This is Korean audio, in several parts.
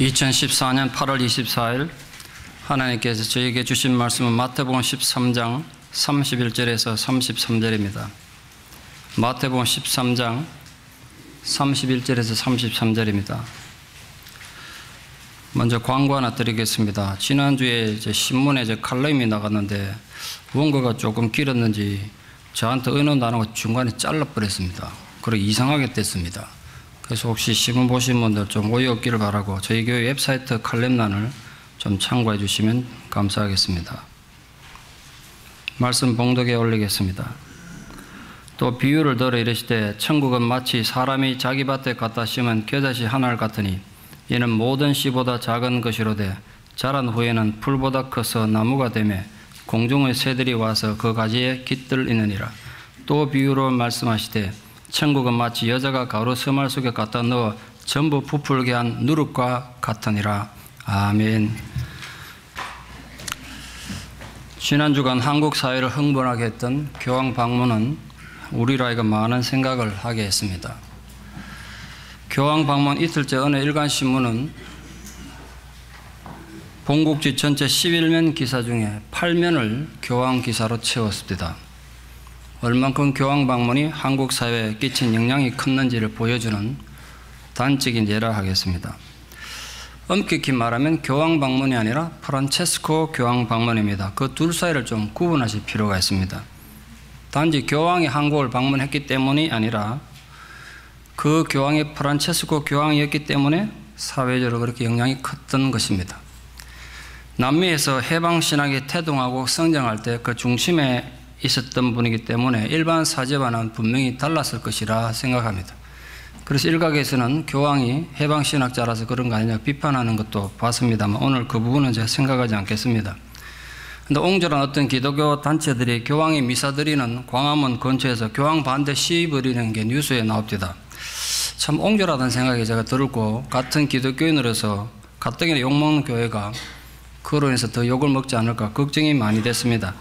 2014년 8월 24일 하나님께서 저에게 주신 말씀은 마태복음 13장 31절에서 33절입니다. 마태복음 13장 31절에서 33절입니다. 먼저 광고 하나 드리겠습니다. 지난주에 신문에 칼럼이 나갔는데 원고가 조금 길었는지 저한테 어느 단어가 중간에 잘라버렸습니다. 그리고 이상하게 됐습니다. 그래서 혹시 신문 보신 분들 좀 오해 없기를 바라고 저희 교회 웹사이트 칼럼란을 좀 참고해 주시면 감사하겠습니다. 말씀 봉독에 올리겠습니다. 또 비유를 들어 이르시되 천국은 마치 사람이 자기 밭에 갖다 심은 겨자씨 하나를 같으니 이는 모든 씨보다 작은 것이로되 자란 후에는 풀보다 커서 나무가 되매 공중의 새들이 와서 그 가지에 깃들이느니라. 또 비유로 말씀하시되 천국은 마치 여자가 가루 서말 속에 갖다 넣어 전부 부풀게 한 누룩과 같으니라. 아멘. 지난 주간 한국 사회를 흥분하게 했던 교황 방문은 우리로 하여금 많은 생각을 하게 했습니다. 교황 방문 이틀째 어느 일간신문은 본국지 전체 11면 기사 중에 8면을 교황 기사로 채웠습니다. 얼만큼 교황 방문이 한국 사회에 끼친 영향이 컸는지를 보여주는 단적인 예라 하겠습니다. 엄격히 말하면 교황 방문이 아니라 프란체스코 교황 방문입니다. 그 둘 사이를 좀 구분하실 필요가 있습니다. 단지 교황이 한국을 방문했기 때문이 아니라 그 교황이 프란체스코 교황이었기 때문에 사회적으로 그렇게 영향이 컸던 것입니다. 남미에서 해방신학이 태동하고 성장할 때 그 중심에 있었던 분이기 때문에 일반 사제와는 분명히 달랐을 것이라 생각합니다. 그래서 일각에서는 교황이 해방신학자라서 그런 거 아니냐 비판하는 것도 봤습니다만 오늘 그 부분은 제가 생각하지 않겠습니다. 그런데 옹졸한 어떤 기독교 단체들이 교황이 미사 드리는 광화문 근처에서 교황 반대 시위 벌이는 게 뉴스에 나옵니다. 참 옹졸하다는 생각이 제가 들었고 같은 기독교인으로서 가뜩이나 욕먹는 교회가 그로 인해서 더 욕을 먹지 않을까 걱정이 많이 됐습니다.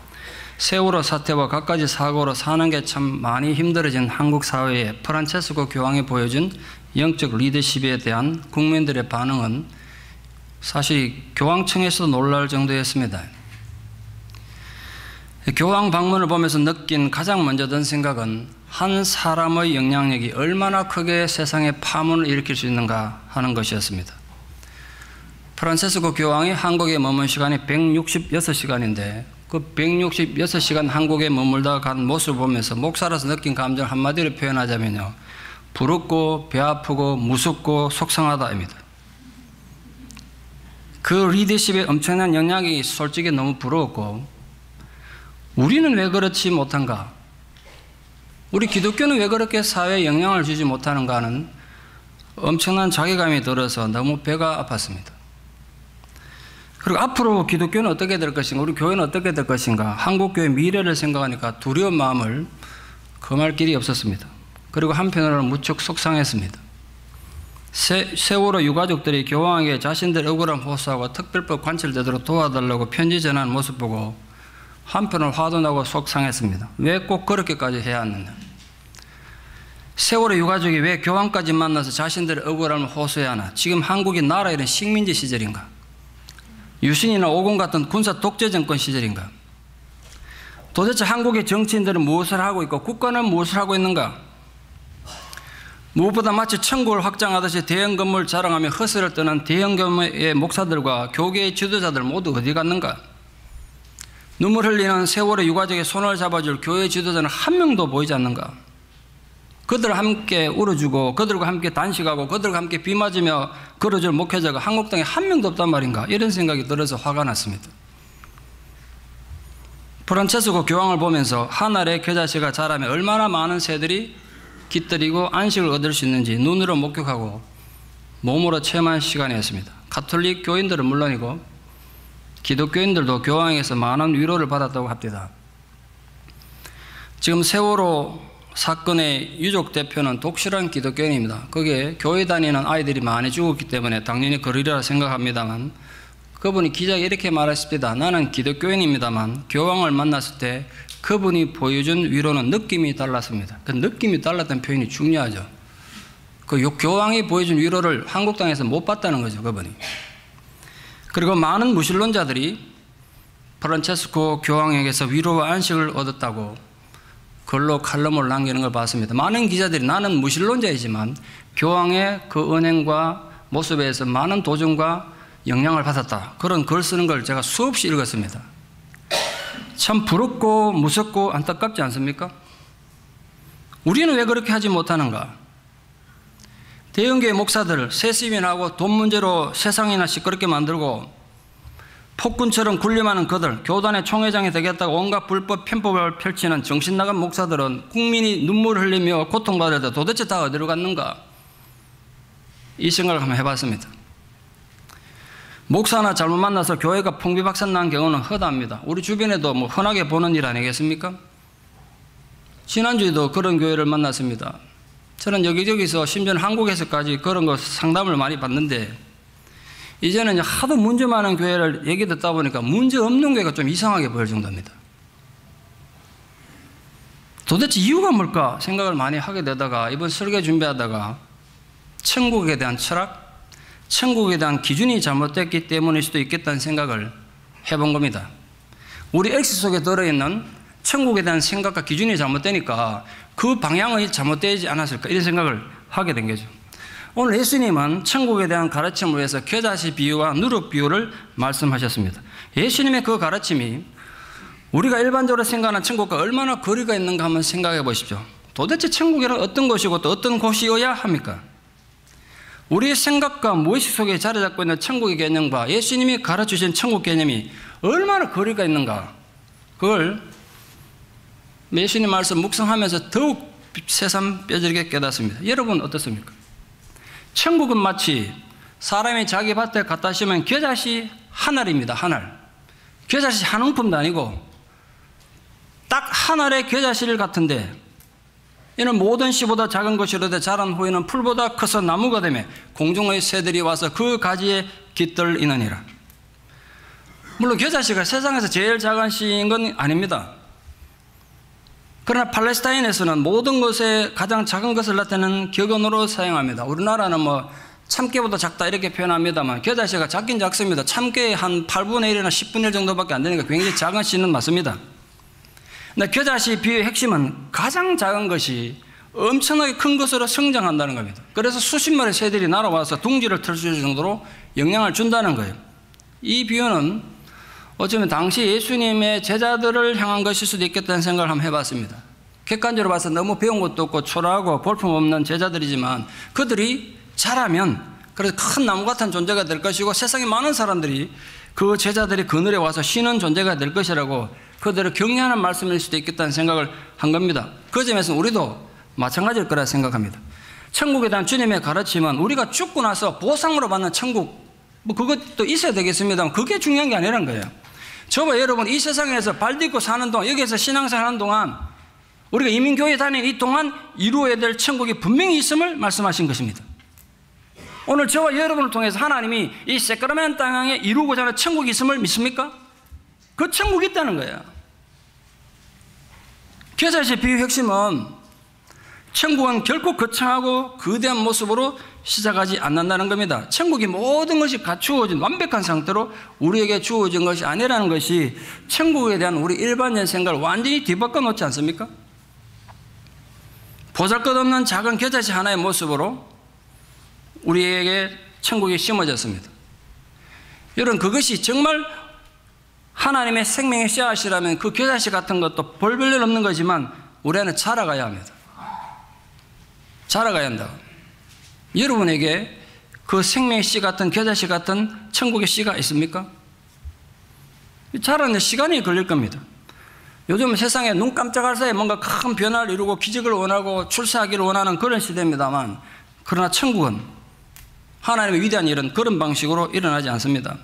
세월호 사태와 갖가지 사고로 사는 게 참 많이 힘들어진 한국 사회에 프란체스코 교황이 보여준 영적 리더십에 대한 국민들의 반응은 사실 교황청에서도 놀랄 정도였습니다. 교황 방문을 보면서 느낀 가장 먼저 든 생각은 한 사람의 영향력이 얼마나 크게 세상에 파문을 일으킬 수 있는가 하는 것이었습니다. 프란체스코 교황이 한국에 머문 시간이 166시간인데 그 166시간 한국에 머물다 간 모습을 보면서 목사로서 느낀 감정을 한마디로 표현하자면요. 부럽고 배 아프고 무섭고 속상하다입니다. 그 리더십의 엄청난 영향이 솔직히 너무 부러웠고 우리는 왜 그렇지 못한가? 우리 기독교는 왜 그렇게 사회에 영향을 주지 못하는가 하는 엄청난 자괴감이 들어서 너무 배가 아팠습니다. 그리고 앞으로 기독교는 어떻게 될 것인가, 우리 교회는 어떻게 될 것인가, 한국교회의 미래를 생각하니까 두려운 마음을 금할 길이 없었습니다. 그리고 한편으로는 무척 속상했습니다. 세월호 유가족들이 교황에게 자신들의 억울함 호소하고 특별법 관철되도록 도와달라고 편지 전하는 모습 보고 한편으로 화도 나고 속상했습니다. 왜 꼭 그렇게까지 해야 하느냐. 세월호 유가족이 왜 교황까지 만나서 자신들의 억울함을 호소해야 하나. 지금 한국이 나라 이런 식민지 시절인가, 유신이나 오공 같은 군사 독재 정권 시절인가? 도대체 한국의 정치인들은 무엇을 하고 있고 국가는 무엇을 하고 있는가? 무엇보다 마치 천국을 확장하듯이 대형 건물 자랑하며 허세를 떠난 대형 규모의 목사들과 교계의 지도자들 모두 어디 갔는가? 눈물 흘리는 세월의 유가족의 손을 잡아줄 교회 지도자는 한 명도 보이지 않는가? 그들과 함께 울어주고 그들과 함께 단식하고 그들과 함께 비 맞으며 걸어줄 목회자가 한국 땅에 한 명도 없단 말인가? 이런 생각이 들어서 화가 났습니다. 프란체스코 교황을 보면서 한 알의 겨자씨가 자라면 얼마나 많은 새들이 깃들이고 안식을 얻을 수 있는지 눈으로 목격하고 몸으로 체험한 시간이었습니다. 가톨릭 교인들은 물론이고 기독교인들도 교황에게서 많은 위로를 받았다고 합니다. 지금 세월호 사건의 유족 대표는 독실한 기독교인입니다. 거기에 교회 다니는 아이들이 많이 죽었기 때문에 당연히 그러리라 생각합니다만 그분이 기자에게 이렇게 말했습니다. 나는 기독교인입니다만 교황을 만났을 때 그분이 보여준 위로는 느낌이 달랐습니다. 그 느낌이 달랐다는 표현이 중요하죠. 그 교황이 보여준 위로를 한국 땅에서 못 봤다는 거죠, 그분이. 그리고 많은 무신론자들이 프란체스코 교황에게서 위로와 안식을 얻었다고 글로 칼럼을 남기는 걸 봤습니다. 많은 기자들이 나는 무신론자이지만 교황의 그 은행과 모습에서 많은 도전과 영향을 받았다, 그런 글 쓰는 걸 제가 수없이 읽었습니다. 참 부럽고 무섭고 안타깝지 않습니까? 우리는 왜 그렇게 하지 못하는가? 대형교회 목사들 세습인하고 돈 문제로 세상이나 시끄럽게 만들고 폭군처럼 군림하는 그들, 교단의 총회장이 되겠다고 온갖 불법 편법을 펼치는 정신나간 목사들은 국민이 눈물을 흘리며 고통받을 때 도대체 다 어디로 갔는가? 이 생각을 한번 해봤습니다. 목사 하나 잘못 만나서 교회가 풍비박산 난 경우는 허다합니다. 우리 주변에도 뭐 흔하게 보는 일 아니겠습니까? 지난주에도 그런 교회를 만났습니다. 저는 여기저기서 심지어는 한국에서까지 그런 거 상담을 많이 받는데, 이제는 하도 문제 많은 교회를 얘기 듣다 보니까 문제 없는 교회가 좀 이상하게 보일 정도입니다. 도대체 이유가 뭘까 생각을 많이 하게 되다가 이번 설계 준비하다가 천국에 대한 철학, 천국에 대한 기준이 잘못됐기 때문일 수도 있겠다는 생각을 해본 겁니다. 우리 X 속에 들어있는 천국에 대한 생각과 기준이 잘못되니까 그 방향이 잘못되지 않았을까, 이런 생각을 하게 된 거죠. 오늘 예수님은 천국에 대한 가르침을 위해서 겨자씨 비유와 누룩 비유를 말씀하셨습니다. 예수님의 그 가르침이 우리가 일반적으로 생각하는 천국과 얼마나 거리가 있는가 한번 생각해 보십시오. 도대체 천국이란 어떤 곳이고 또 어떤 곳이어야 합니까? 우리의 생각과 무의식 속에 자리 잡고 있는 천국의 개념과 예수님이 가르치신 천국 개념이 얼마나 거리가 있는가, 그걸 예수님 말씀 묵상하면서 더욱 새삼 뼈저리게 깨닫습니다. 여러분 어떻습니까? 천국은 마치 사람이 자기 밭에 갖다 심은 겨자씨 한 알입니다. 한 알. 겨자씨 한 움큼도 아니고 딱 한 알의 겨자씨를 같은데, 이는 모든 씨보다 작은 것이로되 자란 후에는 풀보다 커서 나무가 되며 공중의 새들이 와서 그 가지에 깃들이느니라. 물론 겨자씨가 세상에서 제일 작은 씨인 건 아닙니다. 그러나 팔레스타인에서는 모든 것에 가장 작은 것을 나타내는 격언으로 사용합니다. 우리나라는 뭐 참깨보다 작다 이렇게 표현합니다만 겨자씨가 작긴 작습니다. 참깨의 한 8분의 1이나 10분의 1 정도밖에 안 되니까 굉장히 작은 씨는 맞습니다. 근데 겨자씨 비유의 핵심은 가장 작은 것이 엄청나게 큰 것으로 성장한다는 겁니다. 그래서 수십 마리 새들이 날아와서 둥지를 틀 수 있을 정도로 영향을 준다는 거예요. 이 비유는 어쩌면 당시 예수님의 제자들을 향한 것일 수도 있겠다는 생각을 한번 해봤습니다. 객관적으로 봐서 너무 배운 것도 없고 초라하고 볼품없는 제자들이지만 그들이 자라면 그래서 큰 나무 같은 존재가 될 것이고 세상에 많은 사람들이 그 제자들이 그늘에 와서 쉬는 존재가 될 것이라고 그들을 격려하는 말씀일 수도 있겠다는 생각을 한 겁니다. 그 점에서 우리도 마찬가지일 거라 생각합니다. 천국에 대한 주님의 가르침은 우리가 죽고 나서 보상으로 받는 천국, 뭐 그것도 있어야 되겠습니다만 그게 중요한 게 아니라는 거예요. 저와 여러분 이 세상에서 발 딛고 사는 동안, 여기에서 신앙생활 하는 동안, 우리가 이민교회 다니는 이 동안 이루어야 될 천국이 분명히 있음을 말씀하신 것입니다. 오늘 저와 여러분을 통해서 하나님이 이 새까만 땅에 이루고자 하는 천국이 있음을 믿습니까? 그 천국이 있다는 거예요. 겨자씨 비유 핵심은 천국은 결코 거창하고 거대한 모습으로 시작하지 않는다는 겁니다. 천국이 모든 것이 갖추어진 완벽한 상태로 우리에게 주어진 것이 아니라는 것이 천국에 대한 우리 일반적인 생각을 완전히 뒤바꿔 놓지 않습니까? 보잘것없는 작은 겨자씨 하나의 모습으로 우리에게 천국이 심어졌습니다. 여러분 그것이 정말 하나님의 생명의 씨앗이라면 그 겨자씨 같은 것도 볼 별일 없는 거지만 우리 안에 자라가야 합니다. 자라가야 한다. 여러분에게 그 생명의 씨 같은 겨자씨 같은 천국의 씨가 있습니까? 자라는데 시간이 걸릴 겁니다. 요즘 세상에 눈 깜짝할 사이에 뭔가 큰 변화를 이루고 기적을 원하고 출세하기를 원하는 그런 시대입니다만, 그러나 천국은 하나님의 위대한 일은 그런 방식으로 일어나지 않습니다.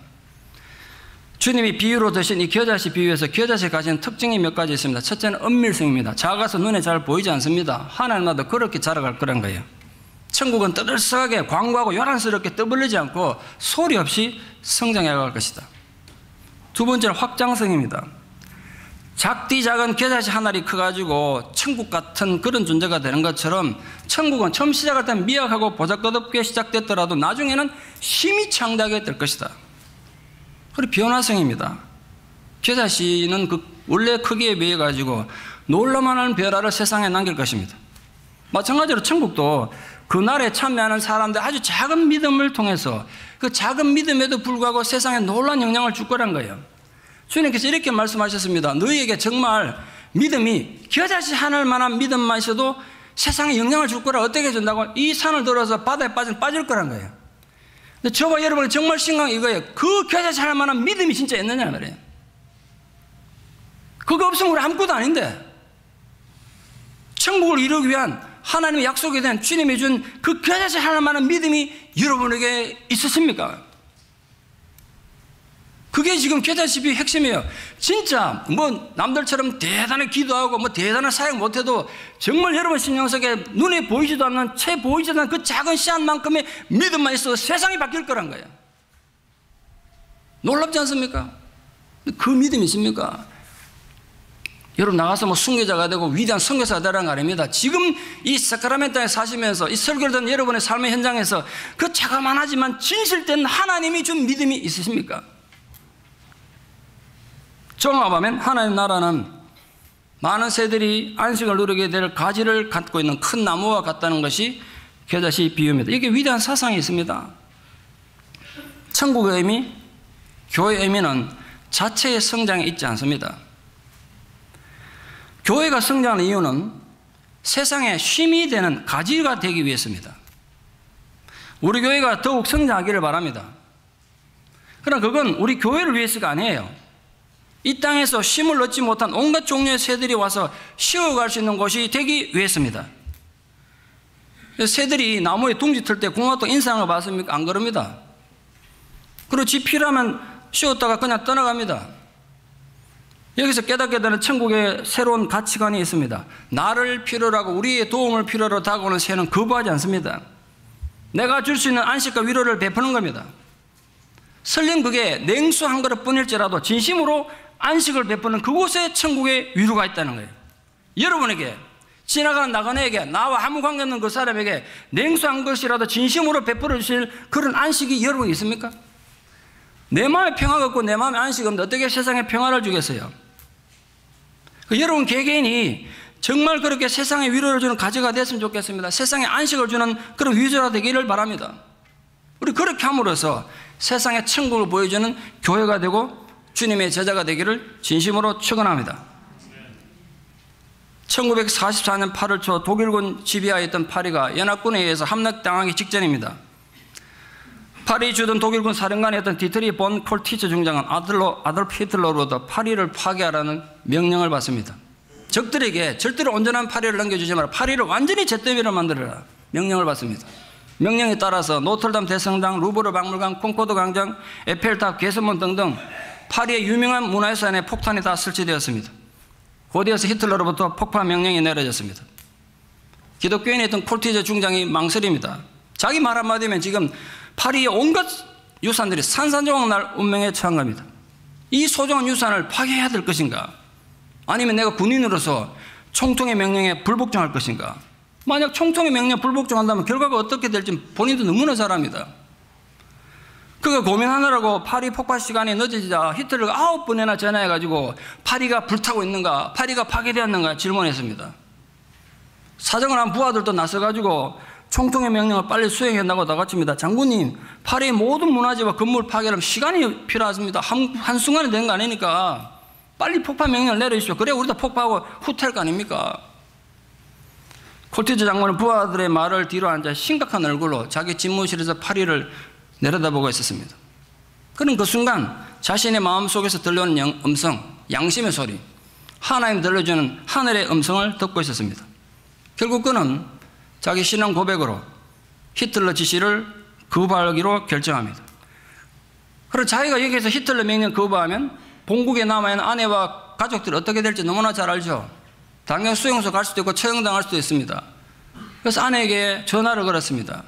주님이 비유로 드신 이 겨자씨 비유에서 겨자씨 가진 특징이 몇 가지 있습니다. 첫째는 은밀성입니다. 작아서 눈에 잘 보이지 않습니다. 하나님마다 그렇게 자라갈 거란 거예요. 천국은 떠들썩하게 광고하고 요란스럽게 떠벌리지 않고 소리 없이 성장해 갈 것이다. 두 번째는 확장성입니다. 작디 작은 겨자씨 하나리 커가지고 천국 같은 그런 존재가 되는 것처럼 천국은 처음 시작할 때는 미약하고 보잘것없게 시작됐더라도 나중에는 힘이 창대하게 될 것이다. 그리고 변화성입니다. 겨자씨는 그 원래 크기에 비해 가지고 놀라만한 변화를 세상에 남길 것입니다. 마찬가지로 천국도 그날에 참여하는 사람들 아주 작은 믿음을 통해서 그 작은 믿음에도 불구하고 세상에 놀라운 영향을 줄 거란 거예요. 주님께서 이렇게 말씀하셨습니다. 너희에게 정말 믿음이 겨자씨 하늘만한 믿음만 있어도 세상에 영향을 줄 거라. 어떻게 준다고? 이 산을 들어서 바다에 빠질 거란 거예요. 근데 저와 여러분이 정말 심각한 이거예요. 그 겨자씨 하늘만한 믿음이 진짜 있느냐 말이에요. 그거 없으면 우리 아무것도 아닌데, 천국을 이루기 위한 하나님의 약속에 대한 주님이 준 그 겨자씨 하늘만한 믿음이 여러분에게 있으십니까? 그게 지금 겨자씨의 핵심이에요. 진짜 뭐 남들처럼 대단히 기도하고 뭐 대단한 사역 못해도 정말 여러분 심령 속에 눈에 보이지도 않는, 채 보이지도 않는 그 작은 씨앗만큼의 믿음만 있어도 세상이 바뀔 거란 거예요. 놀랍지 않습니까? 그 믿음이 있습니까? 여러분 나가서 뭐 순교자가 되고 위대한 선교사가 되라는 거 아닙니다. 지금 이 사크라멘토에 사시면서 이 설교를 듣는 여러분의 삶의 현장에서 그 자그만하지만 진실된 하나님이 준 믿음이 있으십니까? 종합하면 하나님 나라는 많은 새들이 안식을 누리게 될 가지를 갖고 있는 큰 나무와 같다는 것이 겨자씨 비유입니다. 이게 위대한 사상이 있습니다. 천국의 의미, 교회의 의미는 자체의 성장에 있지 않습니다. 교회가 성장하는 이유는 세상에 쉼이 되는 가지가 되기 위해서입니다. 우리 교회가 더욱 성장하기를 바랍니다. 그러나 그건 우리 교회를 위해서가 아니에요. 이 땅에서 쉼을 얻지 못한 온갖 종류의 새들이 와서 쉬어갈 수 있는 곳이 되기 위해서입니다. 새들이 나무에 둥지 틀 때 공화도 인상을 받습니까? 안 그럽니다. 그리고 지 필요하면 쉬었다가 그냥 떠나갑니다. 여기서 깨닫게 되는 천국의 새로운 가치관이 있습니다. 나를 필요로 하고 우리의 도움을 필요로 다가오는 새는 거부하지 않습니다. 내가 줄 수 있는 안식과 위로를 베푸는 겁니다. 설령 그게 냉수 한 그릇 뿐일지라도 진심으로 안식을 베푸는 그곳에 천국의 위로가 있다는 거예요. 여러분에게, 지나가는 나그네에게, 나와 아무 관계없는 그 사람에게 냉수 한 그릇이라도 진심으로 베풀어 주실 그런 안식이 여러분이 있습니까? 내 마음에 평화가 없고 내 마음에 안식이 없는데 어떻게 세상에 평화를 주겠어요? 여러분 개개인이 정말 그렇게 세상에 위로를 주는 가지가 됐으면 좋겠습니다. 세상에 안식을 주는 그런 위조가 되기를 바랍니다. 우리 그렇게 함으로써 세상에 천국을 보여주는 교회가 되고 주님의 제자가 되기를 진심으로 축원합니다. 1944년 8월 초 독일군 지휘하에 있던 파리가 연합군에 의해서 함락당하기 직전입니다. 파리 주둔 독일군 사령관이었던 디트리 본 콜티츠 중장은 아돌프 히틀러로부터 파리를 파괴하라는 명령을 받습니다. 적들에게 절대로 온전한 파리를 넘겨주지 마라. 파리를 완전히 잿더미로 만들어라. 명령을 받습니다. 명령에 따라서 노틀담 대성당, 루브르 박물관, 콩코드 광장, 에펠탑, 개선문 등등 파리의 유명한 문화유산에 폭탄이 다 설치되었습니다. 곧이어서 히틀러로부터 폭파 명령이 내려졌습니다. 기독교인이었던 콜티즈 중장이 망설입니다. 자기 말 한마디면 지금 파리의 온갖 유산들이 산산조각 날 운명에 처한 겁니다. 이 소중한 유산을 파괴해야 될 것인가? 아니면 내가 군인으로서 총통의 명령에 불복종할 것인가? 만약 총통의 명령에 불복종한다면 결과가 어떻게 될지 본인도 너무나 잘 압니다. 그가 고민하느라고 파리 폭파 시간이 늦어지자 히틀러가 9번이나 전화해가지고 파리가 불타고 있는가, 파리가 파괴되었는가 질문했습니다. 사정을 한 부하들도 나서가지고 총통의 명령을 빨리 수행한다고 나갔습니다. 장군님, 파리의 모든 문화재와 건물 파괴하려면 시간이 필요하십니다. 한순간에 되는 거 아니니까 빨리 폭파 명령을 내려주십시오. 그래야 우리도 폭파하고 후퇴할 거 아닙니까? 콜티즈 장군은 부하들의 말을 뒤로 앉아 심각한 얼굴로 자기 집무실에서 파리를 내려다보고 있었습니다. 그는 그 순간 자신의 마음속에서 들려오는 음성, 양심의 소리, 하나님 들려주는 하늘의 음성을 듣고 있었습니다. 결국 그는 자기 신앙 고백으로 히틀러 지시를 거부하기로 결정합니다. 그리고 자기가 여기서 히틀러 명령 거부하면 본국에 남아있는 아내와 가족들이 어떻게 될지 너무나 잘 알죠. 당연히 수용소 갈 수도 있고 처형당할 수도 있습니다. 그래서 아내에게 전화를 걸었습니다.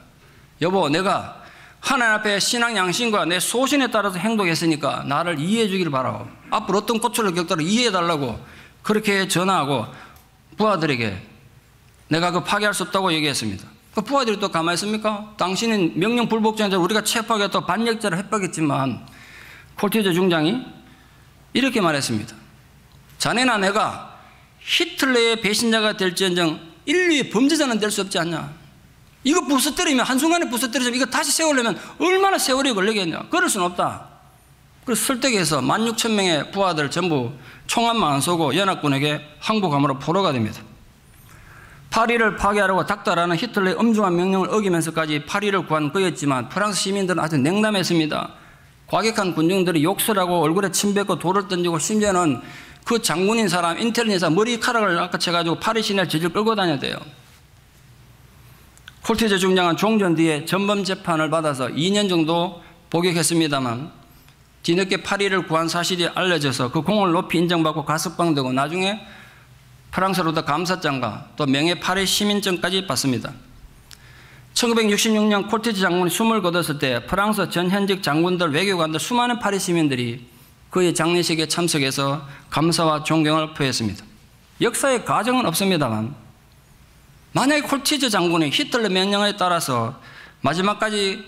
여보, 내가 하나님 앞에 신앙 양심과 내 소신에 따라서 행동했으니까 나를 이해해 주기를 바라고, 앞으로 어떤 고초를 겪더라도 이해해 달라고 그렇게 전화하고 부하들에게 내가 그 파괴할 수 없다고 얘기했습니다. 그 부하들이 또 가만히 있습니까? 당신은 명령 불복종자, 우리가 체포하겠다고 반역자를 협박했지만 콜티제 중장이 이렇게 말했습니다. 자네나 내가 히틀러의 배신자가 될지언정 인류의 범죄자는 될 수 없지 않냐. 이거 부서뜨리면, 한순간에 부서뜨리면 이거 다시 세우려면 얼마나 세월이 걸리겠냐. 그럴 수는 없다. 그래서 설득해서 16,000명의 부하들 전부 총알만 안 쏘고 연합군에게 항복함으로 포로가 됩니다. 파리를 파괴하려고 닥달하는 히틀러의 엄중한 명령을 어기면서까지 파리를 구한 그였지만 프랑스 시민들은 아주 냉담했습니다. 과격한 군중들이 욕설하고 얼굴에 침 뱉고 돌을 던지고 심지어는 그 장군인 사람, 인텔리전사 머리카락을 낚아채가지고 파리 시내를 질질 끌고 다녔대요. 콜티제 중장은 종전 뒤에 전범 재판을 받아서 2년 정도 복역했습니다만 뒤늦게 파리를 구한 사실이 알려져서 그 공을 높이 인정받고 가석방되고 나중에 프랑스로부터 감사장과 또 명예 파리 시민증까지 받습니다. 1966년 콜티제 장군이 숨을 거뒀을 때 프랑스 전 현직 장군들, 외교관들, 수많은 파리 시민들이 그의 장례식에 참석해서 감사와 존경을 표했습니다. 역사의 가정은 없습니다만 만약에 콜티제 장군이 히틀러 명령에 따라서 마지막까지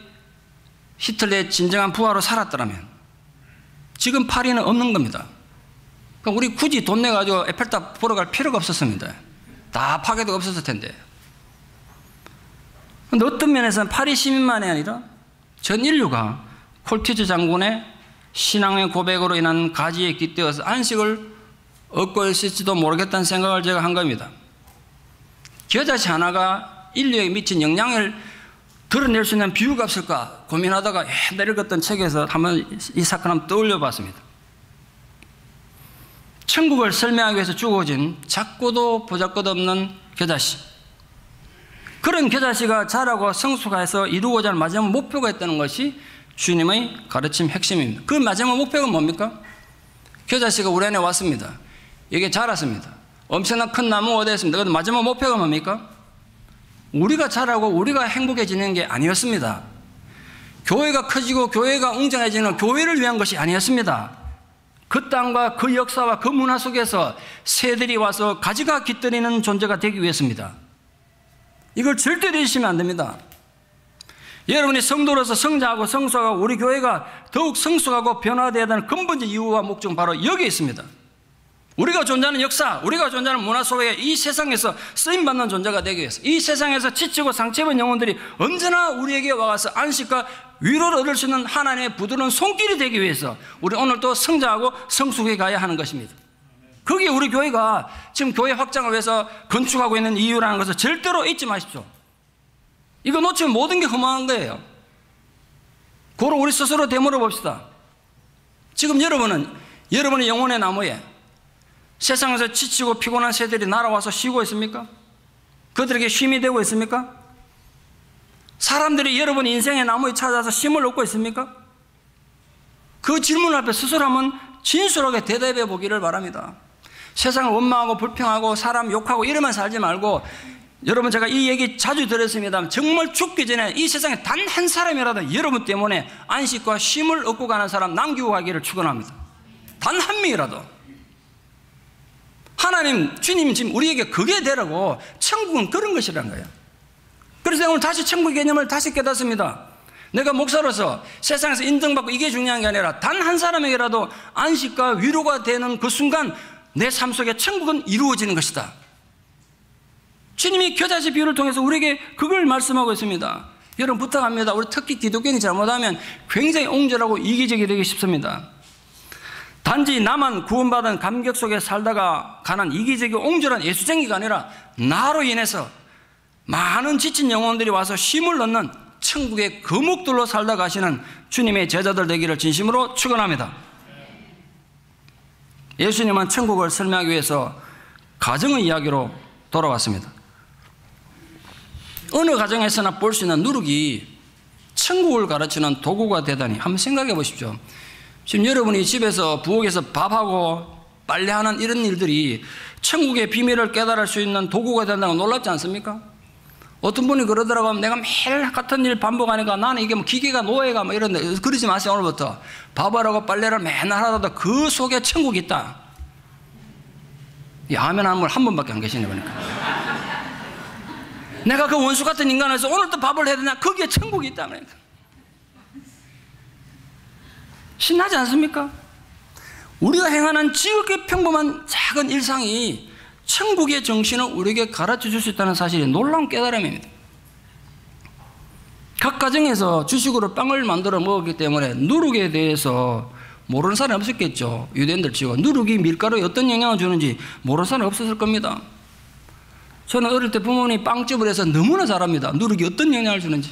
히틀러의 진정한 부하로 살았더라면 지금 파리는 없는 겁니다. 그러니까 우리 굳이 돈 내가지고 에펠탑 보러 갈 필요가 없었습니다. 다 파괴도 없었을 텐데. 그런데 어떤 면에서는 파리 시민만이 아니라 전 인류가 콜티제 장군의 신앙의 고백으로 인한 가지에 깃대어서 안식을 얻고 있을지도 모르겠다는 생각을 제가 한 겁니다. 겨자씨 하나가 인류에 미친 영향을 드러낼 수 있는 비유가 없을까 고민하다가 옛날에 읽었던 책에서 한번 이 사건 한번 떠올려 봤습니다. 천국을 설명하기 위해서 죽어진 작고도 보잘것없는 겨자씨. 그런 겨자씨가 자라고 성숙해서 이루고자 하는 마지막 목표가 있다는 것이 주님의 가르침 핵심입니다. 그 마지막 목표가 뭡니까? 겨자씨가 우리 안에 왔습니다. 이게 자랐습니다. 엄청난 큰 나무가 되었습니다. 그런데 마지막 목표가 뭡니까? 우리가 자라고 우리가 행복해지는 게 아니었습니다. 교회가 커지고 교회가 웅장해지는 교회를 위한 것이 아니었습니다. 그 땅과 그 역사와 그 문화 속에서 새들이 와서 가지가 깃들이는 존재가 되기 위해서입니다. 이걸 절대 잊으시면 안 됩니다. 여러분이 성도로서 성장하고 성숙하고 우리 교회가 더욱 성숙하고 변화되어야 하는 근본적 이유와 목적은 바로 여기에 있습니다. 우리가 존재하는 역사, 우리가 존재하는 문화 속에 이 세상에서 쓰임받는 존재가 되기 위해서, 이 세상에서 지치고 상처입은 영혼들이 언제나 우리에게 와서 안식과 위로를 얻을 수 있는 하나님의 부드러운 손길이 되기 위해서 우리 오늘도 성장하고 성숙해 가야 하는 것입니다. 그게 우리 교회가 지금 교회 확장을 위해서 건축하고 있는 이유라는 것을 절대로 잊지 마십시오. 이거 놓치면 모든 게 허망한 거예요. 고로 우리 스스로 되물어 봅시다. 지금 여러분은 여러분의 영혼의 나무에 세상에서 지치고 피곤한 새들이 날아와서 쉬고 있습니까? 그들에게 쉼이 되고 있습니까? 사람들이 여러분 인생의 나무에 찾아서 쉼을 얻고 있습니까? 그 질문 앞에 스스로 한번 진솔하게 대답해 보기를 바랍니다. 세상을 원망하고 불평하고 사람 욕하고 이러면 살지 말고, 여러분 제가 이 얘기 자주 들었습니다. 정말 죽기 전에 이 세상에 단 한 사람이라도 여러분 때문에 안식과 쉼을 얻고 가는 사람 남기고 가기를 축원합니다. 단 한 명이라도. 하나님, 주님 지금 우리에게 그게 되라고. 천국은 그런 것이라는 거예요. 그래서 오늘 다시 천국 개념을 다시 깨닫습니다. 내가 목사로서 세상에서 인정받고 이게 중요한 게 아니라 단 한 사람에게라도 안식과 위로가 되는 그 순간 내 삶 속에 천국은 이루어지는 것이다. 주님이 겨자씨 비유를 통해서 우리에게 그걸 말씀하고 있습니다. 여러분 부탁합니다. 우리 특히 기독교인이 잘못하면 굉장히 옹졸하고 이기적이 되기 쉽습니다. 단지 나만 구원받은 감격 속에 살다가 가는 이기적이고 옹졸한 예수쟁이가 아니라 나로 인해서 많은 지친 영혼들이 와서 쉼을 얻는 천국의 거목들로 살다 가시는 주님의 제자들 되기를 진심으로 축원합니다. 예수님은 천국을 설명하기 위해서 가정의 이야기로 돌아왔습니다. 어느 가정에서나 볼 수 있는 누룩이 천국을 가르치는 도구가 되다니 한번 생각해 보십시오. 지금 여러분이 집에서 부엌에서 밥하고 빨래하는 이런 일들이 천국의 비밀을 깨달을 수 있는 도구가 된다고 놀랍지 않습니까? 어떤 분이 그러더라고요. 내가 매일 같은 일 반복하니까 나는 이게 뭐 기계가 노예가 뭐 이런데, 그러지 마세요. 오늘부터 밥하라고 빨래를 맨날 하다가 그 속에 천국이 있다. 이 아멘 하는 분 한 번밖에 안 계시네 보니까. 내가 그 원수 같은 인간에서 오늘도 밥을 해야 되냐? 거기에 천국이 있다. 그러니까. 신나지 않습니까? 우리가 행하는 지극히 평범한 작은 일상이 천국의 정신을 우리에게 가르쳐 줄 수 있다는 사실이 놀라운 깨달음입니다. 각 가정에서 주식으로 빵을 만들어 먹었기 때문에 누룩에 대해서 모르는 사람이 없었겠죠. 유대인들 치고 누룩이 밀가루에 어떤 영향을 주는지 모르는 사람이 없었을 겁니다. 저는 어릴 때 부모님이 빵집을 해서 너무나 잘 압니다. 누룩이 어떤 영향을 주는지.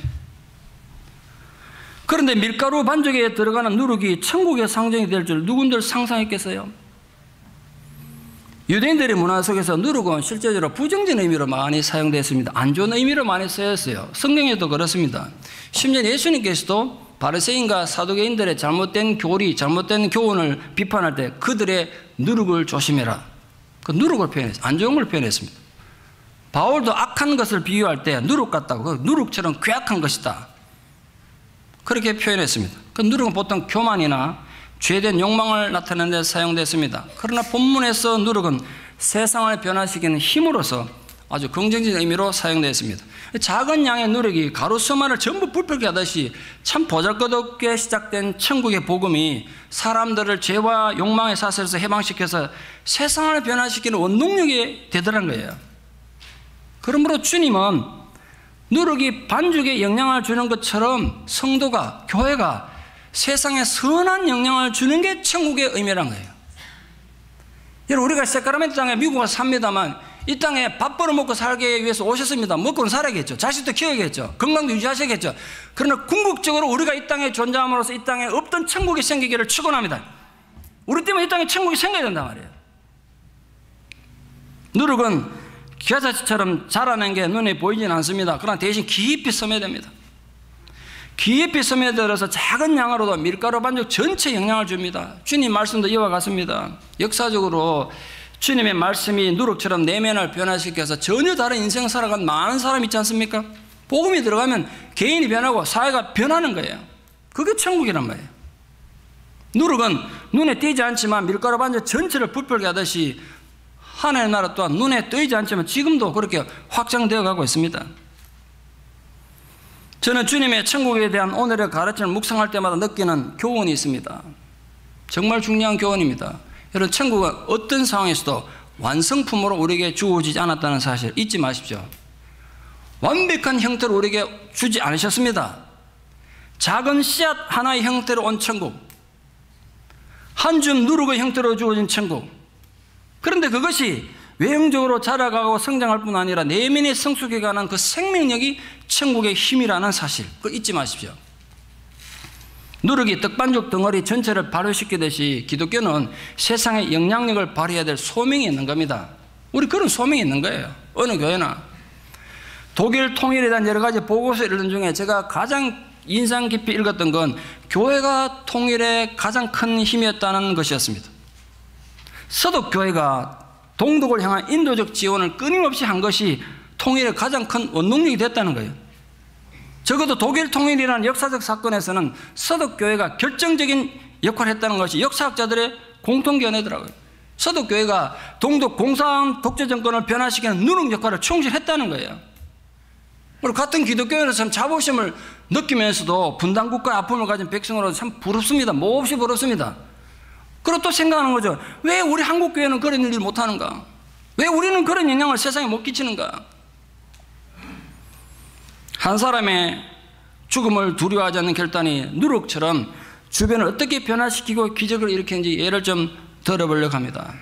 그런데 밀가루 반죽에 들어가는 누룩이 천국의 상징이 될 줄 누군들 상상했겠어요? 유대인들의 문화 속에서 누룩은 실제적으로 부정적인 의미로 많이 사용됐습니다. 안 좋은 의미로 많이 쓰였어요. 성경에도 그렇습니다. 심지어 예수님께서도 바리새인과 사두개인들의 잘못된 교리, 잘못된 교훈을 비판할 때 그들의 누룩을 조심해라. 그 누룩을 표현했어요. 안 좋은 걸 표현했습니다. 바울도 악한 것을 비유할 때 누룩 같다고, 그 누룩처럼 괴악한 것이다. 그렇게 표현했습니다. 그 누룩은 보통 교만이나 죄된 욕망을 나타내는 데 사용됐습니다. 그러나 본문에서 누룩은 세상을 변화시키는 힘으로서 아주 긍정적인 의미로 사용됐습니다. 작은 양의 누룩이 가루 수만을 전부 불풀게 하듯이 참 보잘것없게 시작된 천국의 복음이 사람들을 죄와 욕망의 사슬에서 해방시켜서 세상을 변화시키는 원동력이 되더라는 거예요. 그러므로 주님은 누룩이 반죽에 영향을 주는 것처럼 성도가, 교회가 세상에 선한 영향을 주는 게 천국의 의미란 거예요. 여러분, 우리가 세카라멘토 땅에 미국 와서 삽니다만 이 땅에 밥 벌어먹고 살기 위해서 오셨습니다. 먹고는 살아야겠죠. 자식도 키워야겠죠. 건강도 유지하셔야겠죠. 그러나 궁극적으로 우리가 이 땅에 존재함으로써 이 땅에 없던 천국이 생기기를 축원합니다. 우리 때문에 이 땅에 천국이 생겨야 된단 말이에요. 누룩은 겨자씨처럼 자라는 게 눈에 보이지는 않습니다. 그러나 대신 깊이 스며듭니다. 깊이 스며들어서 작은 양으로도 밀가루 반죽 전체에 영향을 줍니다. 주님 말씀도 이와 같습니다. 역사적으로 주님의 말씀이 누룩처럼 내면을 변화시켜서 전혀 다른 인생을 살아간 많은 사람이 있지 않습니까? 복음이 들어가면 개인이 변하고 사회가 변하는 거예요. 그게 천국이란 말이에요. 누룩은 눈에 띄지 않지만 밀가루 반죽 전체를 부풀게 하듯이 하나님의 나라 또한 눈에 띄지 않지만 지금도 그렇게 확장되어 가고 있습니다. 저는 주님의 천국에 대한 오늘의 가르침을 묵상할 때마다 느끼는 교훈이 있습니다. 정말 중요한 교훈입니다. 여러분, 천국은 어떤 상황에서도 완성품으로 우리에게 주어지지 않았다는 사실 잊지 마십시오. 완벽한 형태로 우리에게 주지 않으셨습니다. 작은 씨앗 하나의 형태로 온 천국, 한 줌 누룩의 형태로 주어진 천국. 그런데 그것이 외형적으로 자라가고 성장할 뿐 아니라 내면이 성숙해가는 그 생명력이 천국의 힘이라는 사실, 그걸 잊지 마십시오. 누룩이 떡반죽 덩어리 전체를 발효시키듯이 기독교는 세상에 영향력을 발휘해야 될 소명이 있는 겁니다. 우리 그런 소명이 있는 거예요. 어느 교회나. 독일 통일에 대한 여러 가지 보고서 읽는 중에 제가 가장 인상 깊이 읽었던 건 교회가 통일의 가장 큰 힘이었다는 것이었습니다. 서독교회가 동독을 향한 인도적 지원을 끊임없이 한 것이 통일의 가장 큰 원동력이 됐다는 거예요. 적어도 독일 통일이라는 역사적 사건에서는 서독교회가 결정적인 역할을 했다는 것이 역사학자들의 공통견해더라고요. 서독교회가 동독 공산 독재 정권을 변화시키는 누룩 역할을 충실했다는 거예요. 그리고 같은 기독교회는 참 자부심을 느끼면서도 분단국가의 아픔을 가진 백성으로서 참 부럽습니다. 몹시 부럽습니다. 그리고 또 생각하는 거죠. 왜 우리 한국교회는 그런 일을 못하는가? 왜 우리는 그런 영향을 세상에 못 끼치는가? 한 사람의 죽음을 두려워하지 않는 결단이 누룩처럼 주변을 어떻게 변화시키고 기적을 일으키는지 예를 좀 들어보려고 합니다.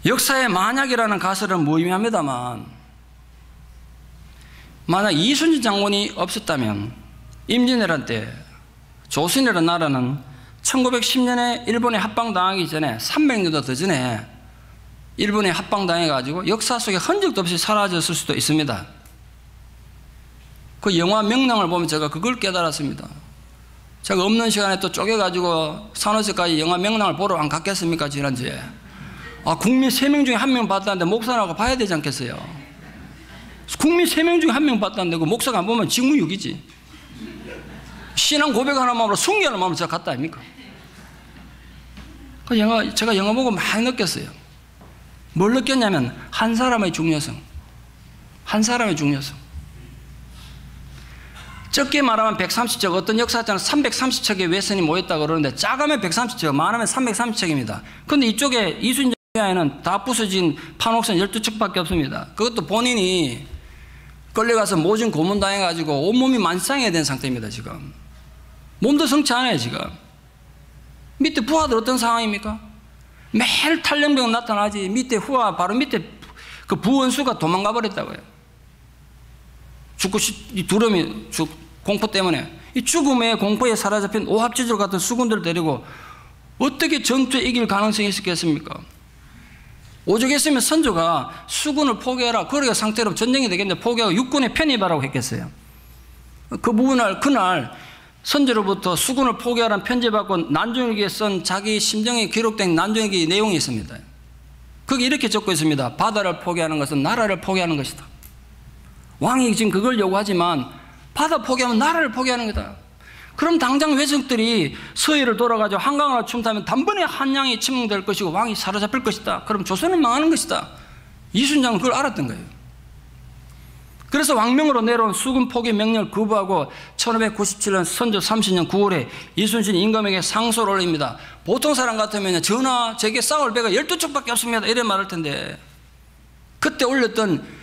역사의 만약이라는 가설은 무의미합니다만, 만약 이순신 장군이 없었다면 임진왜란 때 조선이라는 나라는 1910년에 일본에 합방당하기 전에 300년도 더 전에 일본에 합방당해가지고 역사 속에 흔적도 없이 사라졌을 수도 있습니다. 그 영화 명랑을 보면 제가 그걸 깨달았습니다. 제가 없는 시간에 또 쪼개가지고 산호세까지 영화 명랑을 보러 안 갔겠습니까, 지난주에? 국민 3명 중에 1명 봤다는데 목사라고 봐야 되지 않겠어요? 국민 3명 중에 1명 봤다는데 그 목사가 안 보면 직무유기지. 신앙 고백하는 마음으로 순교하는 마음으로 제가 갔다 아닙니까? 제가 영화 보고 많이 느꼈어요. 뭘 느꼈냐면 한 사람의 중요성. 한 사람의 중요성. 적게 말하면 130척, 어떤 역사자는 330척의 외선이 모였다고 그러는데 작으면 130척, 많으면 330척입니다. 그런데 이쪽에 이순신에는 다 부서진 판옥선 12척밖에 없습니다. 그것도 본인이 끌려가서 모진 고문당해가지고 온몸이 만상해야 된 상태입니다. 지금 몸도 성치 않아요. 지금 밑에 부하들 어떤 상황입니까? 매일 탈영병 나타나지. 밑에 후하 바로 밑에 그 부원수가 도망가 버렸다고요. 죽고 이 두려움이 공포 때문에 이 죽음의 공포에 사로잡힌 오합지졸 같은 수군들 데리고 어떻게 전투에 이길 가능성이 있었겠습니까? 오죽했으면 선조가 수군을 포기해라. 그러게 상태로 전쟁이 되겠는데 포기하고 육군에 편입하라고 했겠어요. 그 부분을 그날 선조로부터 수군을 포기하라는 편지 받고 난중일기에 쓴 자기 심정이 기록된 난중일기 내용이 있습니다. 거기 이렇게 적고 있습니다. 바다를 포기하는 것은 나라를 포기하는 것이다. 왕이 지금 그걸 요구하지만 바다 포기하면 나라를 포기하는 거다. 그럼 당장 외적들이 서해를 돌아가지고 한강으로 침투하면 단번에 한양이 침공될 것이고 왕이 사로잡힐 것이다. 그럼 조선은 망하는 것이다. 이순장은 그걸 알았던 거예요. 그래서 왕명으로 내려온 수군 포기 명령을 거부하고 1597년 선조 30년 9월에 이순신이 임금에게 상소를 올립니다. 보통 사람 같으면 전하 제게 싸울 배가 12척밖에 없습니다. 이래 말할 텐데 그때 올렸던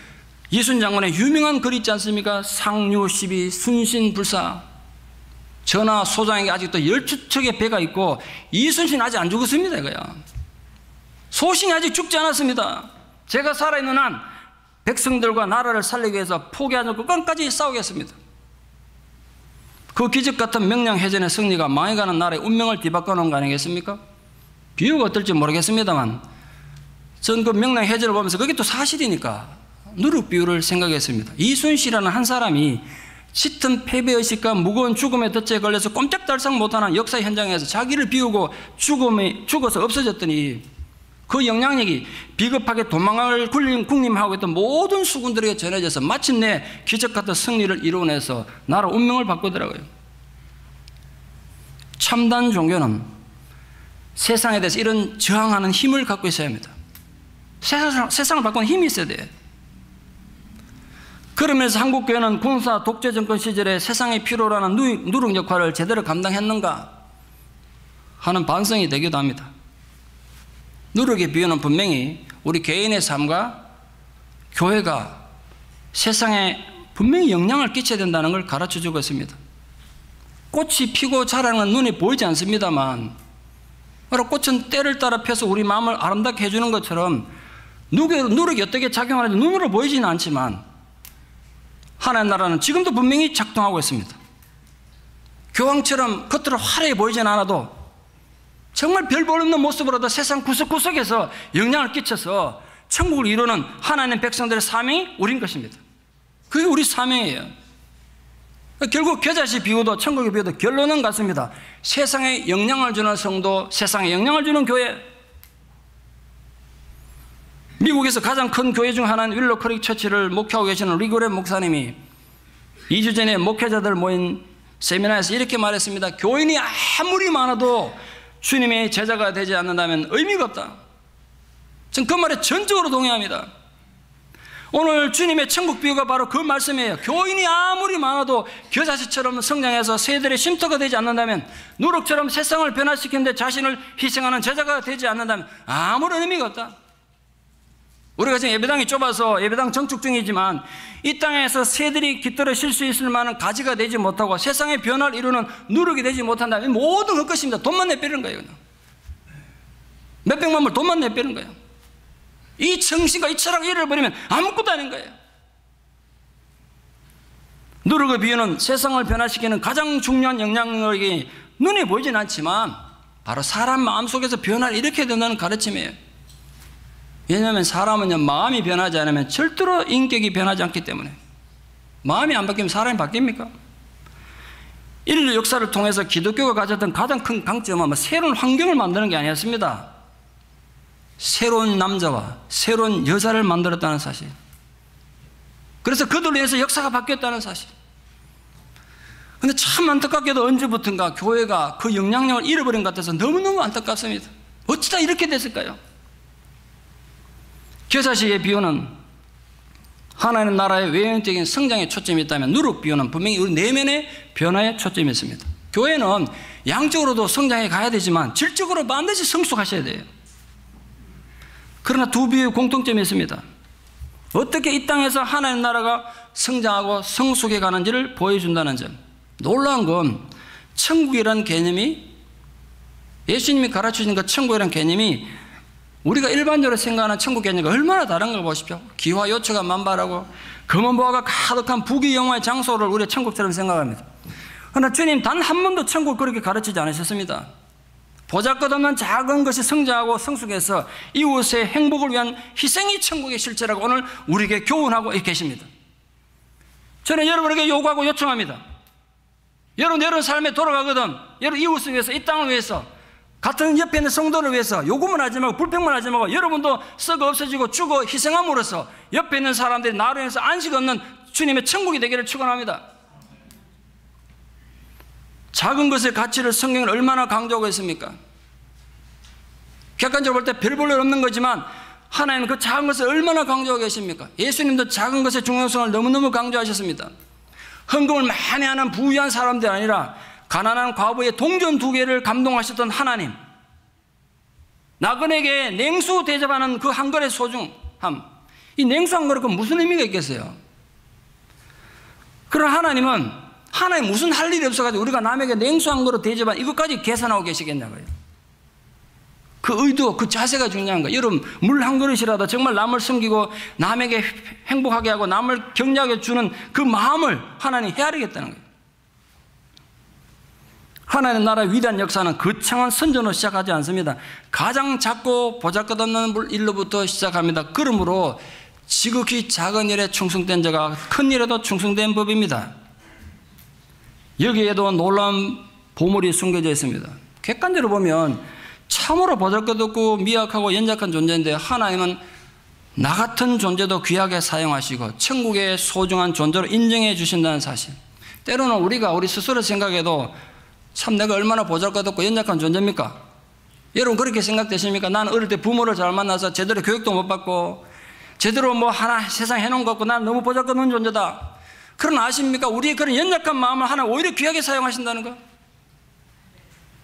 이순 장군의 유명한 글 있지 않습니까? 상류시비 순신불사. 전하 소장에게 아직도 12척의 배가 있고 이순신 아직 안 죽었습니다. 이거야. 소신이 아직 죽지 않았습니다. 제가 살아있는 한 백성들과 나라를 살리기 위해서 포기하지 않고 끝까지 싸우겠습니다. 그 기적 같은 명량해전의 승리가 망해가는 나라의 운명을 뒤바꿔 놓은 거 아니겠습니까? 비유가 어떨지 모르겠습니다만 전 그 명량해전을 보면서 그게 또 사실이니까 누룩 비유를 생각했습니다. 이순신이라는 한 사람이 짙은 패배의식과 무거운 죽음의 덫에 걸려서 꼼짝달싹 못하는 역사 현장에서 자기를 비우고 죽어서 없어졌더니 그 영향력이 비겁하게 도망을 군림하고 있던 모든 수군들에게 전해져서 마침내 기적같은 승리를 이루어내서 나라 운명을 바꾸더라고요. 참단 종교는 세상에 대해서 이런 저항하는 힘을 갖고 있어야 합니다. 세상을 바꾸는 힘이 있어야 돼요. 그러면서 한국교회는 군사 독재 정권 시절에 세상의 필요로 하는 누룩 역할을 제대로 감당했는가 하는 반성이 되기도 합니다. 누룩의 비유는 분명히 우리 개인의 삶과 교회가 세상에 분명히 영향을 끼쳐야 된다는 걸 가르쳐주고 있습니다. 꽃이 피고 자라는 건 눈에 보이지 않습니다만 바로 꽃은 때를 따라 펴서 우리 마음을 아름답게 해주는 것처럼 누룩이 어떻게 작용하는지 눈으로 보이지는 않지만 하나님 나라는 지금도 분명히 작동하고 있습니다. 교황처럼 겉으로 화려해 보이진 않아도 정말 별 볼 없는 모습으로도 세상 구석구석에서 영향을 끼쳐서 천국을 이루는 하나님 백성들의 사명이 우린 것입니다. 그게 우리 사명이에요. 결국 겨자씨 비유도 천국의 비유도 결론은 같습니다. 세상에 영향을 주는 성도, 세상에 영향을 주는 교회. 미국에서 가장 큰 교회 중 하나인 윌로 크릭 처치를 목회하고 계시는 리그레 목사님이 2주 전에 목회자들 모인 세미나에서 이렇게 말했습니다. 교인이 아무리 많아도 주님의 제자가 되지 않는다면 의미가 없다. 전 그 말에 전적으로 동의합니다. 오늘 주님의 천국 비유가 바로 그 말씀이에요. 교인이 아무리 많아도 겨자씨처럼 성장해서 세대의 쉼터가 되지 않는다면, 누룩처럼 세상을 변화시키는데 자신을 희생하는 제자가 되지 않는다면 아무런 의미가 없다. 우리가 지금 예배당이 좁아서 예배당 정축 중이지만 이 땅에서 새들이 깃들어 쉴 수 있을 만한 가지가 되지 못하고 세상의 변화를 이루는 누룩이 되지 못한다면 모든 헛것입니다. 돈만 내빼는 거예요. 그냥. 몇백만 불 돈만 내빼는 거예요. 이 정신과 이 철학을 잃어버리면 아무것도 아닌 거예요. 누룩의 비유는 세상을 변화시키는 가장 중요한 영향력이 눈에 보이진 않지만 바로 사람 마음속에서 변화를 일으켜야 된다는 가르침이에요. 왜냐하면 사람은 마음이 변하지 않으면 절대로 인격이 변하지 않기 때문에. 마음이 안 바뀌면 사람이 바뀝니까? 인류 역사를 통해서 기독교가 가졌던 가장 큰 강점은 새로운 환경을 만드는 게 아니었습니다. 새로운 남자와 새로운 여자를 만들었다는 사실. 그래서 그들로 인해서 역사가 바뀌었다는 사실. 근데 참 안타깝게도 언제부턴가 교회가 그 영향력을 잃어버린 것 같아서 너무너무 안타깝습니다. 어찌다 이렇게 됐을까요? 겨자씨의 비유는 하나님 나라의 외형적인 성장에 초점이 있다면 누룩 비유는 분명히 우리 내면의 변화에 초점이 있습니다. 교회는 양적으로도 성장해 가야 되지만 질적으로 반드시 성숙하셔야 돼요. 그러나 두 비유의 공통점이 있습니다. 어떻게 이 땅에서 하나님 나라가 성장하고 성숙해 가는지를 보여준다는 점. 놀라운 건 천국이라는 개념이, 예수님이 가르쳐주신 그 천국이라는 개념이 우리가 일반적으로 생각하는 천국 개념과 얼마나 다른가 보십시오. 기와 요초가 만발하고 검은 보화가 가득한 부귀영화의 장소를 우리가 천국처럼 생각합니다. 그러나 주님 단 한 번도 천국을 그렇게 가르치지 않으셨습니다. 보잘것없는 작은 것이 성장하고 성숙해서 이웃의 행복을 위한 희생이 천국의 실체라고 오늘 우리에게 교훈하고 계십니다. 저는 여러분에게 요구하고 요청합니다. 여러분 삶에 돌아가거든 여러분 이웃을 위해서, 이 땅을 위해서, 같은 옆에 있는 성도를 위해서 요구만 하지 말고 불평만 하지 말고 여러분도 썩어 없어지고 죽어 희생함으로써 옆에 있는 사람들이 나로 인해서 안식 없는 주님의 천국이 되기를 축원합니다. 작은 것의 가치를 성경은 얼마나 강조하고 있습니까? 객관적으로 볼 때 별 볼 일 없는 거지만 하나님은 그 작은 것을 얼마나 강조하고 계십니까? 예수님도 작은 것의 중요성을 너무너무 강조하셨습니다. 헌금을 많이 하는 부유한 사람들이 아니라 가난한 과부의 동전 2개를 감동하셨던 하나님, 나그네에게 냉수 대접하는 그 한 그릇의 소중함, 이 냉수 한 그릇은 무슨 의미가 있겠어요? 그런 하나님 무슨 할 일이 없어가지고 우리가 남에게 냉수 한 그릇 대접한 이것까지 계산하고 계시겠냐고요. 그 의도, 그 자세가 중요한 거예요. 여러분 물 한 그릇이라도 정말 남을 섬기고 남에게 행복하게 하고 남을 격려하게 주는 그 마음을 하나님 헤아리겠다는 거예요. 하나님 나라의 위대한 역사는 거창한 선전으로 시작하지 않습니다. 가장 작고 보잘것없는 일로부터 시작합니다. 그러므로 지극히 작은 일에 충성된 자가 큰 일에도 충성된 법입니다. 여기에도 놀라운 보물이 숨겨져 있습니다. 객관적으로 보면 참으로 보잘것없고 미약하고 연약한 존재인데 하나님은 나 같은 존재도 귀하게 사용하시고 천국의 소중한 존재로 인정해 주신다는 사실. 때로는 우리가 우리 스스로 생각해도 참 내가 얼마나 보잘것없고 연약한 존재입니까? 여러분 그렇게 생각되십니까? 나는 어릴 때 부모를 잘 만나서 제대로 교육도 못 받고 제대로 뭐 하나 세상 해놓은 것 같고 나는 너무 보잘것없는 존재다. 그러나 아십니까? 우리의 그런 연약한 마음을 하나 오히려 귀하게 사용하신다는 거.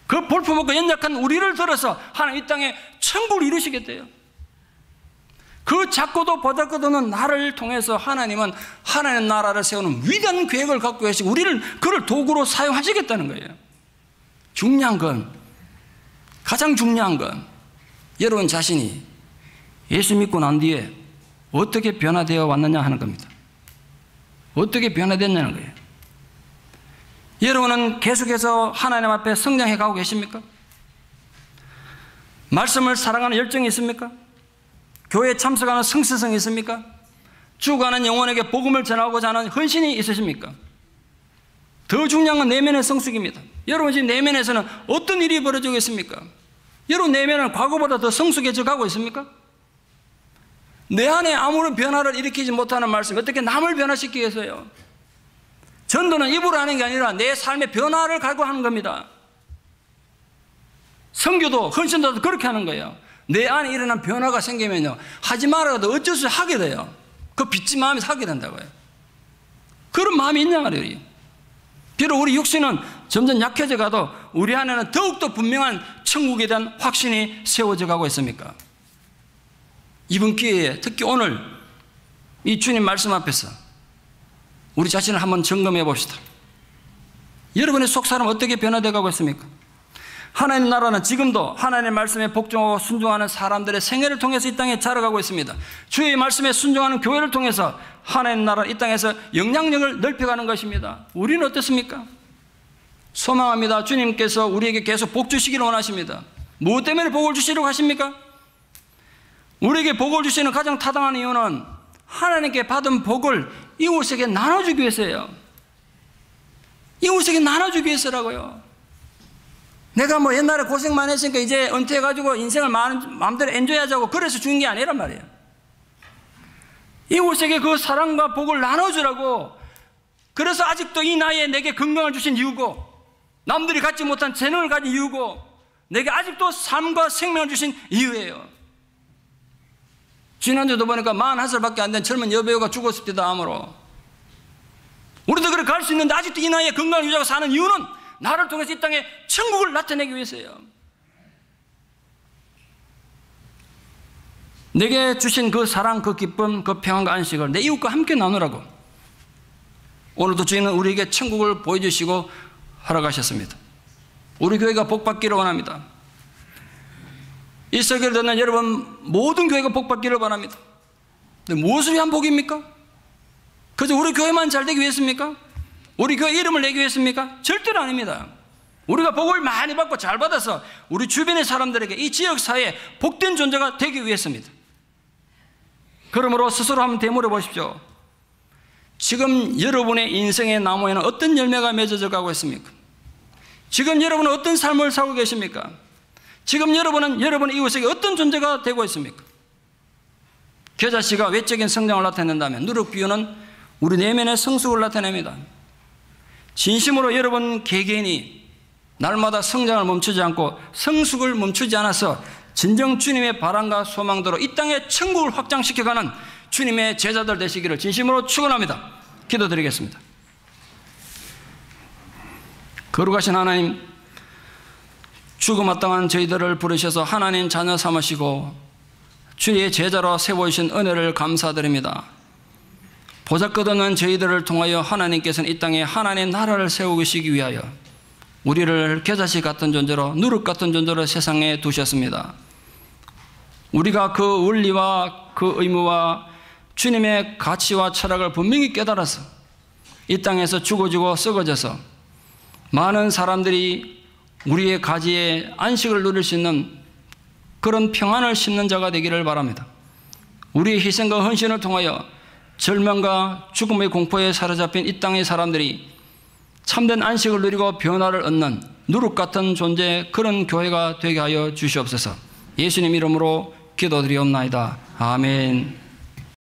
그 볼품없고 연약한 우리를 들어서 하나님 이 땅에 천국을 이루시겠대요. 그 작고도 보잘것없는 나를 통해서 하나님은 하나님의 나라를 세우는 위대한 계획을 갖고 계시고 우리를 그를 도구로 사용하시겠다는 거예요. 중요한 건, 가장 중요한 건 여러분 자신이 예수 믿고 난 뒤에 어떻게 변화되어 왔느냐 하는 겁니다. 어떻게 변화됐냐는 거예요. 여러분은 계속해서 하나님 앞에 성장해 가고 계십니까? 말씀을 사랑하는 열정이 있습니까? 교회에 참석하는 성실성이 있습니까? 죽어가는 영혼에게 복음을 전하고자 하는 헌신이 있으십니까? 더 중요한 건 내면의 성숙입니다. 여러분 지금 내면에서는 어떤 일이 벌어지고 있습니까? 여러분 내면은 과거보다 더 성숙해져 가고 있습니까? 내 안에 아무런 변화를 일으키지 못하는 말씀, 어떻게 남을 변화시키기 위해서요? 전도는 입으로 하는 게 아니라 내 삶의 변화를 가지고 하는 겁니다. 선교도 헌신도 그렇게 하는 거예요. 내 안에 일어난 변화가 생기면요, 하지 말아도 어쩔 수 없이 하게 돼요. 그 빚진 마음에서 하게 된다고요. 그런 마음이 있냐 말이에요. 비록 우리 육신은 점점 약해져 가도 우리 안에는 더욱더 분명한 천국에 대한 확신이 세워져 가고 있습니까? 이번 기회에 특히 오늘 이 주님 말씀 앞에서 우리 자신을 한번 점검해 봅시다. 여러분의 속사람 어떻게 변화되어 가고 있습니까? 하나님 나라는 지금도 하나님의 말씀에 복종하고 순종하는 사람들의 생애를 통해서 이 땅에 자라가고 있습니다. 주의 말씀에 순종하는 교회를 통해서 하나님 나라 이 땅에서 영향력을 넓혀가는 것입니다. 우리는 어떻습니까? 소망합니다. 주님께서 우리에게 계속 복 주시기를 원하십니다. 무엇 때문에 복을 주시려고 하십니까? 우리에게 복을 주시는 가장 타당한 이유는 하나님께 받은 복을 이웃에게 나눠주기 위해서예요. 이웃에게 나눠주기 위해서라고요. 내가 뭐 옛날에 고생 많이 했으니까 이제 은퇴해가지고 인생을 마음대로 엔조이하자고 그래서 주는 게 아니란 말이에요. 이웃에게 그 사랑과 복을 나눠주라고, 그래서 아직도 이 나이에 내게 건강을 주신 이유고, 남들이 갖지 못한 재능을 가진 이유고, 내게 아직도 삶과 생명을 주신 이유예요. 지난주도 보니까 41살밖에 안 된 젊은 여배우가 죽었습니다, 암으로. 우리도 그렇게 갈 수 있는데 아직도 이 나이에 건강을 유지하고 사는 이유는 나를 통해서 이 땅에 천국을 나타내기 위해서예요. 내게 주신 그 사랑, 그 기쁨, 그 평안과 안식을 내 이웃과 함께 나누라고. 오늘도 주님은 우리에게 천국을 보여주시고 허락하셨습니다. 우리 교회가 복받기를 원합니다. 이 설교를 듣는 여러분 모든 교회가 복받기를 바랍니다. 근데 무엇을 위한 복입니까? 그저 우리 교회만 잘 되기 위해서입니까? 우리 교회 이름을 내기 위해서입니까? 절대로 아닙니다. 우리가 복을 많이 받고 잘 받아서 우리 주변의 사람들에게 이 지역사회에 복된 존재가 되기 위해서입니다. 그러므로 스스로 한번 되물어 보십시오. 지금 여러분의 인생의 나무에는 어떤 열매가 맺어져 가고 있습니까? 지금 여러분은 어떤 삶을 살고 계십니까? 지금 여러분은 여러분의 이웃에게 어떤 존재가 되고 있습니까? 겨자씨가 외적인 성장을 나타낸다면 누룩비유는 우리 내면의 성숙을 나타냅니다. 진심으로 여러분 개개인이 날마다 성장을 멈추지 않고 성숙을 멈추지 않아서 진정 주님의 바람과 소망대로 이 땅에 천국을 확장시켜가는 주님의 제자들 되시기를 진심으로 축원합니다. 기도드리겠습니다. 거룩하신 하나님, 죽음마땅한 저희들을 부르셔서 하나님 자녀 삼으시고 주의 제자로 세워주신 은혜를 감사드립니다. 보잘것없는 저희들을 통하여 하나님께서는 이 땅에 하나님의 나라를 세우시기 위하여 우리를 겨자씨 같은 존재로, 누룩 같은 존재로 세상에 두셨습니다. 우리가 그 원리와 그 의무와 주님의 가치와 철학을 분명히 깨달아서 이 땅에서 죽어지고 썩어져서 많은 사람들이 우리의 가지에 안식을 누릴 수 있는 그런 평안을 심는 자가 되기를 바랍니다. 우리의 희생과 헌신을 통하여 절망과 죽음의 공포에 사로잡힌 이 땅의 사람들이 참된 안식을 누리고 변화를 얻는 누룩 같은 존재, 그런 교회가 되게 하여 주시옵소서. 예수님 이름으로 기도드리옵나이다. 아멘.